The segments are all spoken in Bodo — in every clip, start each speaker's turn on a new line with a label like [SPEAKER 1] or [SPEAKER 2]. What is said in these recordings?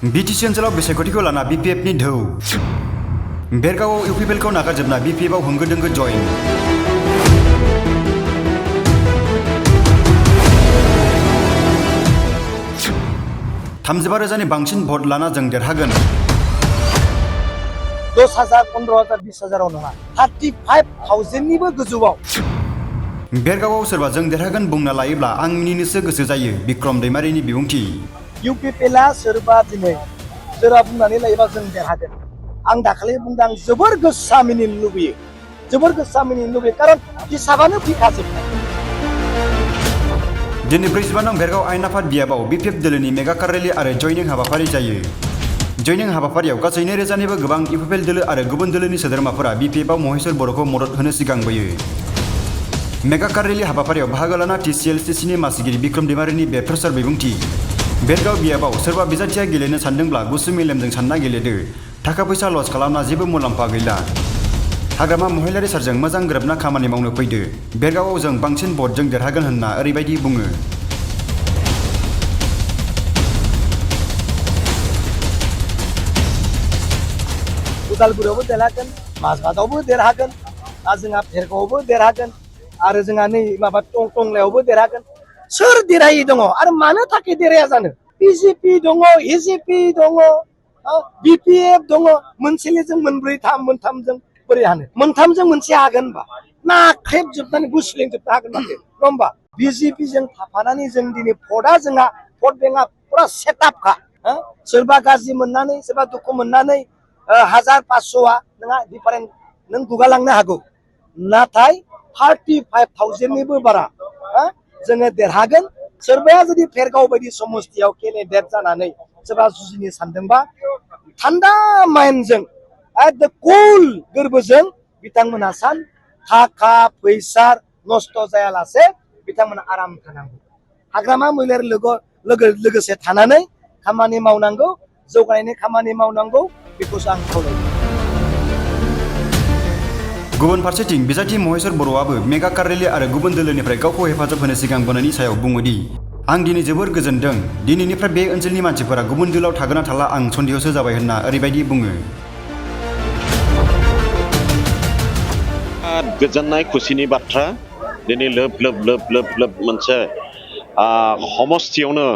[SPEAKER 1] BTC ओनसोलाव बिसायख'थिखौ लाना BPFनि धौ बेरगावआव UPPLखौ नागारजोबना BPFआव होंगो दोंगो जइन $35,000 बांसिन भट लाना जों देरहागोन
[SPEAKER 2] 10,000, 15,000, 20,000 नङा 35,000 निबो गोजौआव
[SPEAKER 1] बेरगावआव सोरबा जों देरहागोन बुंना लायोब्ला आं मिनिनोसो गोसो जायो बिक्रम दैमारिनि बिबुंथि
[SPEAKER 2] UPPLआ सोरबा दिनै सोरबा बुंनानै लायोबा जों देरहागोन आं दाखालि बुंदों आं जोबोर गोसा मिनिनो लुबैयो कारन हिसाबानो फैखाजोबनाय
[SPEAKER 1] दिनै 47 नं बेरगाव आयेन आफाद बियाबाव BPF दोलोनि मेगा कार रेली आरो जयनिं हाबाफारि जायो जयनिं हाबाफारियाव गासै 2,000 निबो गोबां UPPL दोलो आरो गुबुन दोलोनि सोद्रोमाफोरा BPFआव महेश्वर बर'खौ मदद होनो सिगांबोयो मेगा कार रेली हाबाफारियाव बाहागो लाना TCLCCनि मासिगिरि बिक्रम दैमारिनि बे फ्रेसार बिबुंथि बेरगाव बियाबाव सोरबा बिजाथिया गेलेनो सानदोंब्ला गुसु मेलेमजों सानना गेलेदो थाखा फैसा लस खालामना जेबो मुलाम्फा गैला हाग्रामा महिलारि सारजों मोजां गोरोबना खामानि मावनो फैदो बेरगावआव जों बांसिन भटजों देरहागोन होनना ओरैबायदि बुङो
[SPEAKER 2] उदालगुरियावबो देरहागोन माजबादावबो देरहागोन जोंहा भेरगावआवबो देरहागोन आरो जोंहा नै माबा टंलायावबो देरहागोन सोर देरहायै दङ आरो मानो थाखाय देरहाया जानो BJP दङ AJP दङ BPF दङ मोनसेलेजों मोनब्रै मोनथामजों बोरै हानो मोनथामजों मोनसे हागोन होनबा नाख्रेबजोबनानै गुस्लेंजोबनो हागोन माथो नङा होमबा BJP जों थाफानानै जों दिनै जोंहा भट बेंकआ पुरा सेटआपखा सोरबा गाज्रि मोननानै सोरबा दुखु मोननानै 1,500 नोंहा डिफारेन्ट नों गुगालांनो हागौ नाथाय 35,000 निबो बारा जोङो देरहागोन सोरबाया जुदि भेरगाव बायदि समस्थियाव केन्डिडेट जानानै सोरबा जुजिनो सानदोंबा थान्दा माइन्डजों एकदम कुल गोरबोजों बिथांमोना थाखा फैसा नस्त जायालासे बिथांमोना आराम थानांगौ हाग्रामा महिलारि लोगोसे थानानै खामानि मावनांगौ जौगानायनि खामानि मावनांगौ बेखौसो आं खावलायो
[SPEAKER 1] गुबुन फारसेथिं बिजाथि महेश्वर बर'आबो मेगा कार रेली आरो गुबुन दोलोनिफ्राय गावखौ हेफाजाब होनो सिगांबोनायनि सायाव बुङोदि आं दिनै जोबोर गोजोनदों दिनैनिफ्राय बे ओनसोलनि मानसिफोरा गुबुन दोलोआव थागोन ना थाला आं सन्देहसो जाबाय होनना ओरैबायदि बुङो
[SPEAKER 3] गोजोननाय खुसिनि बाथ्रा दिनै लोब मोनसे समस्थियावनो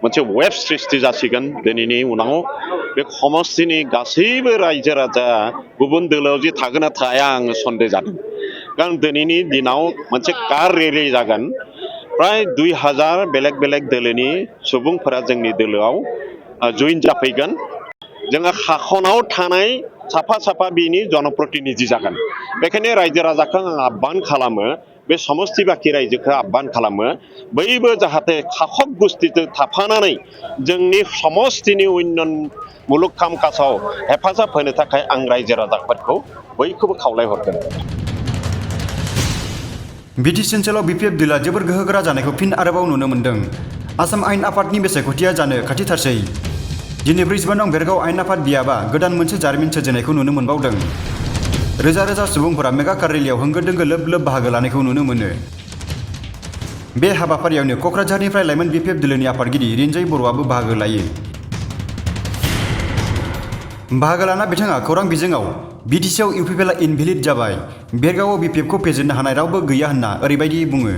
[SPEAKER 3] मोनसे वेब सृष्टि जासिगोन दिनैनि उनाव बे समस्थिनि गासैबो रायजो राजा गुबुन दोलोआव जि थागोन ना थाया आं सन्देह जादों कारण दिनैनि दिनाव मोनसे कार रेली जागोन प्राय 2,000 बेलेग दोलोनि सुबुंफोरा जोंनि दोलोआव जइन जाफैगोन जोंहा हाखनाव थानाय साफा बिनि जनप्रतिनिधि जागोन बेखायनो रायजो राजाखौ आं आह्वान खालामो बे समस्ति बाखि रायजोखौ आह्वान खालामो बयबो जाहाथे खाखब गुस्थिजों थाफानानै जोंनि समस्तिनि उन्नयन मुलुग खामकाजाव हेफाजाब होनो थाखाय आं रायजो राजाफोरखौ बयखौबो खावलायहरगोन
[SPEAKER 1] BTC ओनसोलाव BPF दोलोआ जोबोर गोहोगोरा जानायखौ फिन आरोबाव नुनो मोन्दों आसाम आयेन आफादनि बिसायख'थिया जानो खाथिथारसै दिनै 47 नं बेरगाव आयेन आफाद बियाबा गोदान मोनसे जारिमिन सोरजिनायखौ नुनो मोनबावदों रोजा सुबुंफोरा मेगा कार रेलीआव होंगो दोंगो लोब बाहागो लानायखौ नुनो मोनो बे हाबाफारियावनो क'क्राझारनिफ्राय लाइमोन BPF दोलोनि आफादगिरि रिन्जय बर'आबो बाहागो लायो बाहागो लाना बिथाङा खौरां बिजोङाव BTCआव UPPLआ इनभेलिड जाबाय बेरगावआव BPFखौ फेजेननो हानाय रावबो गैया होनना ओरैबायदि बुङो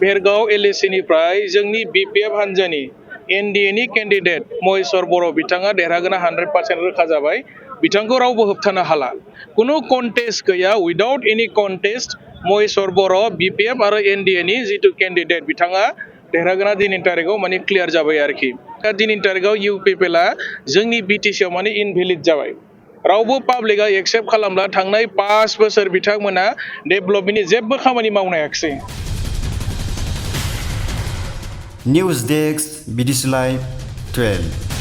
[SPEAKER 4] बेरगाव LACनिफ्राय जोंनि BPF हान्जानि NDAनि केन्डिडेट महेश्वर बर' बिथाङा देरहागोना 100% रोखा जाबाय बिथांखौ रावबो होबथानो हाला कुनु कन्टेस्ट गैया उइदाउट एनि कन्टेस्ट महेश्वर बर' BPF आरो NDAनि जितु केन्डिडेट बिथाङा देरहागोना दिनैनि तारिखआव माने क्लियार जाबाय आरोखि दिनैनि तारिखआव UPPLआ जोंनि BTCआव माने इनभेलिड जाबाय रावबो पाब्लिकआ एक्सेप्ट खालामला थांनाय 5 बोसोर बिथांमोना डेभेलपमेन्टनि जेबो खामानि मावनो हायाखिसै
[SPEAKER 1] News Desk BTC Live 12